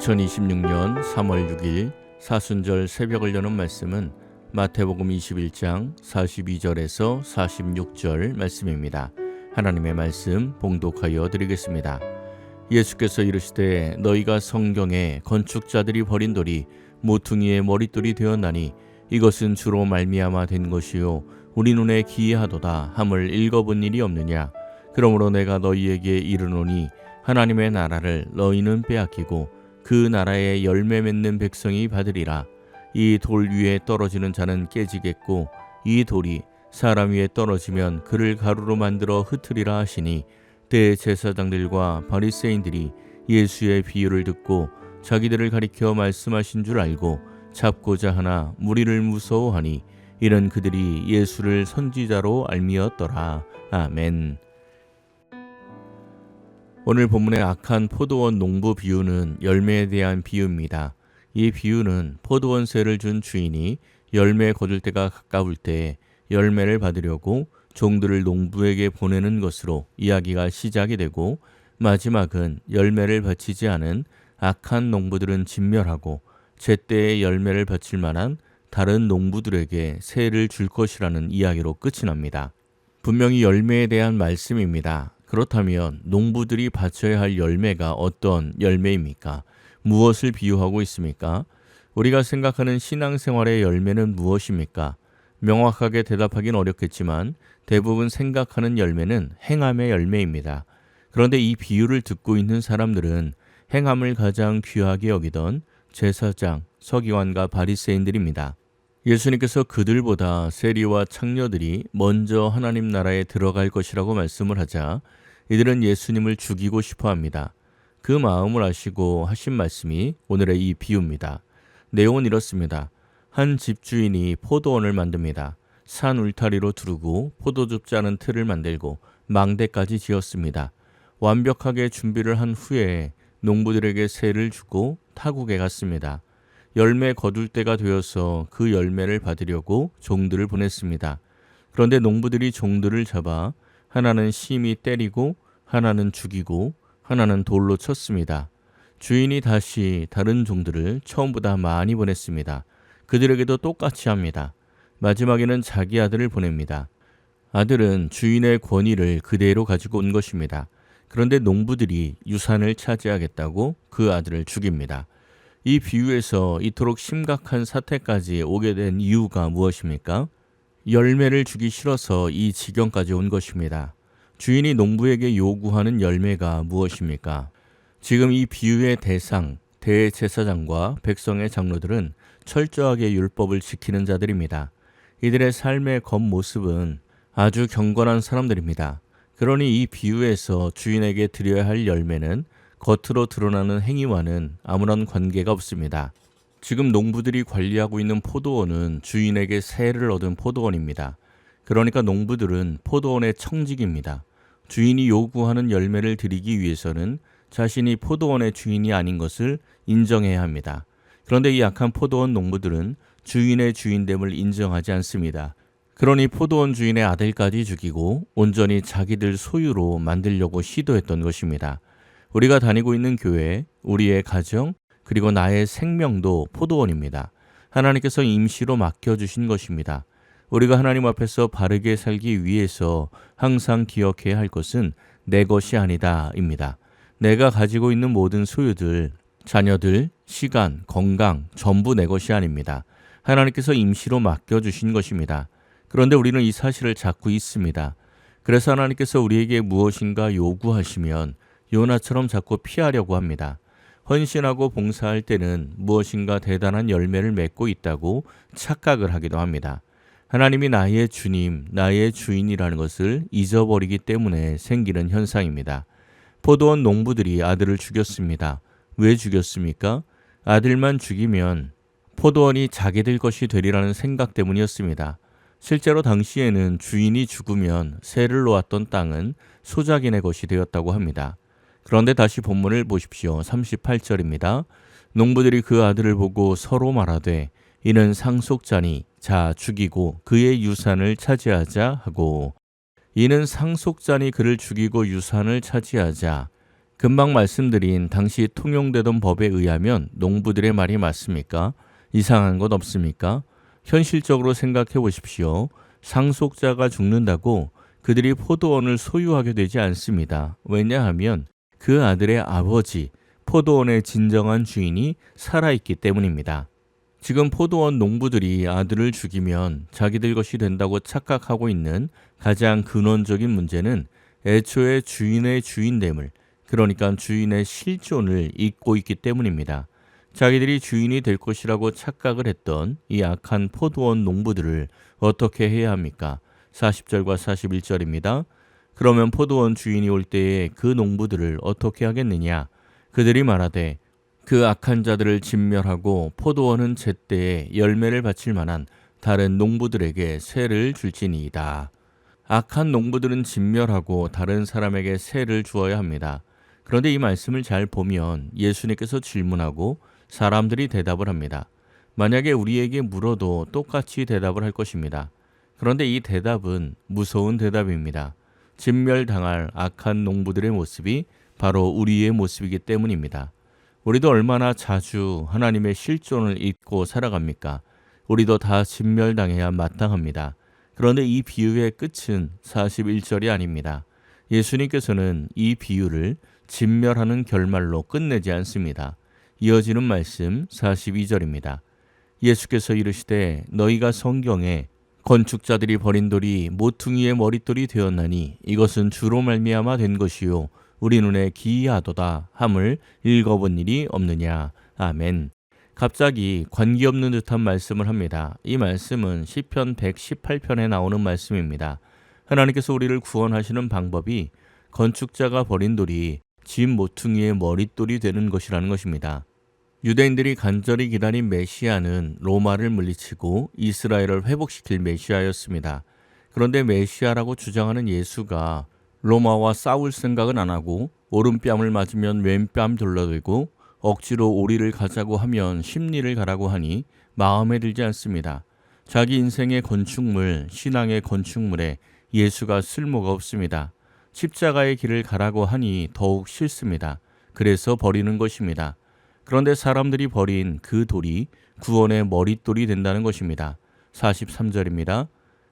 2026년 3월 6일 사순절 새벽을 여는 말씀은 마태복음 21장 42절에서 46절 말씀입니다. 하나님의 말씀 봉독하여 드리겠습니다. 예수께서 이르시되 너희가 성경에 건축자들이 버린 돌이 모퉁이의 머릿돌이 되었나니 이것은 주로 말미암아 된 것이요 우리 눈에 기이하도다 함을 읽어본 일이 없느냐. 그러므로 내가 너희에게 이르노니 하나님의 나라를 너희는 빼앗기고 그 나라에 열매 맺는 백성이 받으리라. 이 돌 위에 떨어지는 자는 깨지겠고 이 돌이 사람 위에 떨어지면 그를 가루로 만들어 흩으리라 하시니 대제사장들과 바리새인들이 예수의 비유를 듣고 자기들을 가리켜 말씀하신 줄 알고 잡고자 하나 무리를 무서워하니 이는 그들이 예수를 선지자로 알미었더라. 아멘. 오늘 본문의 악한 포도원 농부 비유는 열매에 대한 비유입니다. 이 비유는 포도원새를 준 주인이 열매 거둘 때가 가까울 때 열매를 받으려고 종들을 농부에게 보내는 것으로 이야기가 시작이 되고, 마지막은 열매를 바치지 않은 악한 농부들은 진멸하고 제때에 열매를 바칠 만한 다른 농부들에게 세를 줄 것이라는 이야기로 끝이 납니다. 분명히 열매에 대한 말씀입니다. 그렇다면 농부들이 바쳐야 할 열매가 어떤 열매입니까? 무엇을 비유하고 있습니까? 우리가 생각하는 신앙생활의 열매는 무엇입니까? 명확하게 대답하기는 어렵겠지만 대부분 생각하는 열매는 행함의 열매입니다. 그런데 이 비유를 듣고 있는 사람들은 행함을 가장 귀하게 여기던 제사장, 서기관과 바리새인들입니다. 예수님께서 그들보다 세리와 창녀들이 먼저 하나님 나라에 들어갈 것이라고 말씀을 하자 이들은 예수님을 죽이고 싶어 합니다. 그 마음을 아시고 하신 말씀이 오늘의 이 비유입니다. 내용은 이렇습니다. 한 집주인이 포도원을 만듭니다. 산 울타리로 두르고 포도즙 짜는 틀을 만들고 망대까지 지었습니다. 완벽하게 준비를 한 후에 농부들에게 세를 주고 타국에 갔습니다. 열매 거둘 때가 되어서 그 열매를 받으려고 종들을 보냈습니다. 그런데 농부들이 종들을 잡아 하나는 심히 때리고 하나는 죽이고 하나는 돌로 쳤습니다. 주인이 다시 다른 종들을 처음보다 많이 보냈습니다. 그들에게도 똑같이 합니다. 마지막에는 자기 아들을 보냅니다. 아들은 주인의 권위를 그대로 가지고 온 것입니다. 그런데 농부들이 유산을 차지하겠다고 그 아들을 죽입니다. 이 비유에서 이토록 심각한 사태까지 오게 된 이유가 무엇입니까? 열매를 주기 싫어서 이 지경까지 온 것입니다. 주인이 농부에게 요구하는 열매가 무엇입니까? 지금 이 비유의 대상, 대제사장과 백성의 장로들은 철저하게 율법을 지키는 자들입니다. 이들의 삶의 겉모습은 아주 경건한 사람들입니다. 그러니 이 비유에서 주인에게 드려야 할 열매는 겉으로 드러나는 행위와는 아무런 관계가 없습니다. 지금 농부들이 관리하고 있는 포도원은 주인에게 세를 얻은 포도원입니다. 그러니까 농부들은 포도원의 청직입니다. 주인이 요구하는 열매를 드리기 위해서는 자신이 포도원의 주인이 아닌 것을 인정해야 합니다. 그런데 이 악한 포도원 농부들은 주인의 주인됨을 인정하지 않습니다. 그러니 포도원 주인의 아들까지 죽이고 온전히 자기들 소유로 만들려고 시도했던 것입니다. 우리가 다니고 있는 교회, 우리의 가정, 그리고 나의 생명도 포도원입니다. 하나님께서 임시로 맡겨주신 것입니다. 우리가 하나님 앞에서 바르게 살기 위해서 항상 기억해야 할 것은 내 것이 아니다입니다. 내가 가지고 있는 모든 소유들, 자녀들, 시간, 건강 전부 내 것이 아닙니다. 하나님께서 임시로 맡겨주신 것입니다. 그런데 우리는 이 사실을 잡고 있습니다. 그래서 하나님께서 우리에게 무엇인가 요구하시면 요나처럼 자꾸 피하려고 합니다. 헌신하고 봉사할 때는 무엇인가 대단한 열매를 맺고 있다고 착각을 하기도 합니다. 하나님이 나의 주님, 나의 주인이라는 것을 잊어버리기 때문에 생기는 현상입니다. 포도원 농부들이 아들을 죽였습니다. 왜 죽였습니까? 아들만 죽이면 포도원이 자기들 것이 되리라는 생각 때문이었습니다. 실제로 당시에는 주인이 죽으면 세를 놓았던 땅은 소작인의 것이 되었다고 합니다. 그런데 다시 본문을 보십시오. 38절입니다. 농부들이 그 아들을 보고 서로 말하되 이는 상속자니 자 죽이고 그의 유산을 차지하자 하고, 이는 상속자니 그를 죽이고 유산을 차지하자. 금방 말씀드린 당시 통용되던 법에 의하면 농부들의 말이 맞습니까? 이상한 것 없습니까? 현실적으로 생각해 보십시오. 상속자가 죽는다고 그들이 포도원을 소유하게 되지 않습니다. 왜냐하면 그 아들의 아버지, 포도원의 진정한 주인이 살아있기 때문입니다. 지금 포도원 농부들이 아들을 죽이면 자기들 것이 된다고 착각하고 있는 가장 근원적인 문제는 애초에 주인의 주인됨을, 그러니까 주인의 실존을 잊고 있기 때문입니다. 자기들이 주인이 될 것이라고 착각을 했던 이 악한 포도원 농부들을 어떻게 해야 합니까? 40절과 41절입니다. 그러면 포도원 주인이 올 때에 그 농부들을 어떻게 하겠느냐? 그들이 말하되 그 악한 자들을 진멸하고 포도원은 제때에 열매를 바칠 만한 다른 농부들에게 세를 줄지니이다. 악한 농부들은 진멸하고 다른 사람에게 세를 주어야 합니다. 그런데 이 말씀을 잘 보면 예수님께서 질문하고 사람들이 대답을 합니다. 만약에 우리에게 물어도 똑같이 대답을 할 것입니다. 그런데 이 대답은 무서운 대답입니다. 진멸당할 악한 농부들의 모습이 바로 우리의 모습이기 때문입니다. 우리도 얼마나 자주 하나님의 실존을 잊고 살아갑니까? 우리도 다 진멸당해야 마땅합니다. 그런데 이 비유의 끝은 41절이 아닙니다. 예수님께서는 이 비유를 진멸하는 결말로 끝내지 않습니다. 이어지는 말씀 42절입니다. 예수께서 이르시되 너희가 성경에 건축자들이 버린 돌이 모퉁이의 머릿돌이 되었나니 이것은 주로 말미암아 된 것이요 우리 눈에 기이하도다 함을 읽어본 일이 없느냐. 아멘. 갑자기 관계없는 듯한 말씀을 합니다. 이 말씀은 시편 118편에 나오는 말씀입니다. 하나님께서 우리를 구원하시는 방법이 건축자가 버린 돌이 집 모퉁이의 머릿돌이 되는 것이라는 것입니다. 유대인들이 간절히 기다린 메시아는 로마를 물리치고 이스라엘을 회복시킬 메시아였습니다. 그런데 메시아라고 주장하는 예수가 로마와 싸울 생각은 안 하고 오른뺨을 맞으면 왼뺨 둘러대고 억지로 오리를 가자고 하면 십리를 가라고 하니 마음에 들지 않습니다. 자기 인생의 건축물, 신앙의 건축물에 예수가 쓸모가 없습니다. 십자가의 길을 가라고 하니 더욱 싫습니다. 그래서 버리는 것입니다. 그런데 사람들이 버린 그 돌이 구원의 머릿돌이 된다는 것입니다. 43절입니다.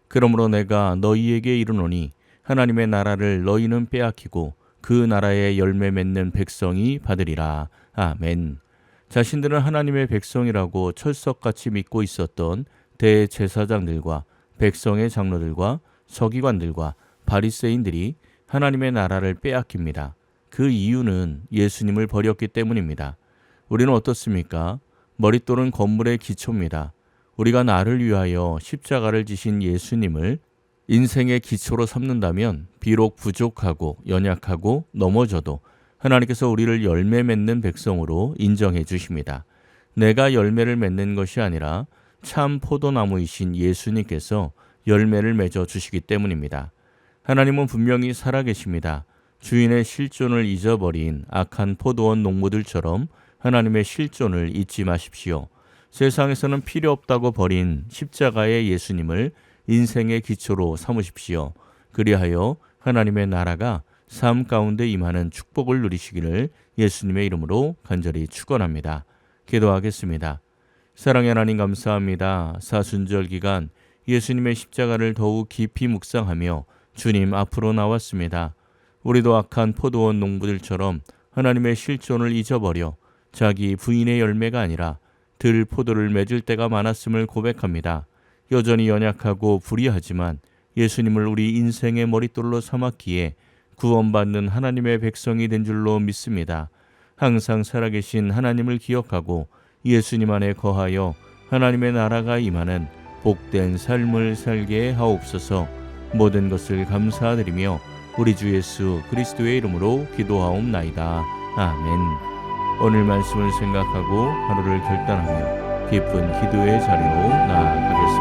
그러므로 내가 너희에게 이르노니 하나님의 나라를 너희는 빼앗기고 그 나라의 열매 맺는 백성이 받으리라. 아멘. 자신들은 하나님의 백성이라고 철석같이 믿고 있었던 대제사장들과 백성의 장로들과 서기관들과 바리새인들이 하나님의 나라를 빼앗깁니다. 그 이유는 예수님을 버렸기 때문입니다. 우리는 어떻습니까? 머릿돌은 건물의 기초입니다. 우리가 나를 위하여 십자가를 지신 예수님을 인생의 기초로 삼는다면 비록 부족하고 연약하고 넘어져도 하나님께서 우리를 열매 맺는 백성으로 인정해 주십니다. 내가 열매를 맺는 것이 아니라 참 포도나무이신 예수님께서 열매를 맺어 주시기 때문입니다. 하나님은 분명히 살아계십니다. 주인의 실존을 잊어버린 악한 포도원 농부들처럼 하나님의 실존을 잊지 마십시오. 세상에서는 필요 없다고 버린 십자가의 예수님을 인생의 기초로 삼으십시오. 그리하여 하나님의 나라가 삶 가운데 임하는 축복을 누리시기를 예수님의 이름으로 간절히 축원합니다. 기도하겠습니다. 사랑의 하나님 감사합니다. 사순절 기간 예수님의 십자가를 더욱 깊이 묵상하며 주님 앞으로 나왔습니다. 우리도 악한 포도원 농부들처럼 하나님의 실존을 잊어버려 자기 부인의 열매가 아니라 들 포도를 맺을 때가 많았음을 고백합니다. 여전히 연약하고 불의하지만 예수님을 우리 인생의 머릿돌로 삼았기에 구원받는 하나님의 백성이 된 줄로 믿습니다. 항상 살아계신 하나님을 기억하고 예수님 안에 거하여 하나님의 나라가 임하는 복된 삶을 살게 하옵소서. 모든 것을 감사드리며 우리 주 예수 그리스도의 이름으로 기도하옵나이다. 아멘. 오늘 말씀을 생각하고 하루를 결단하며 깊은 기도의 자리로 나아가겠습니다.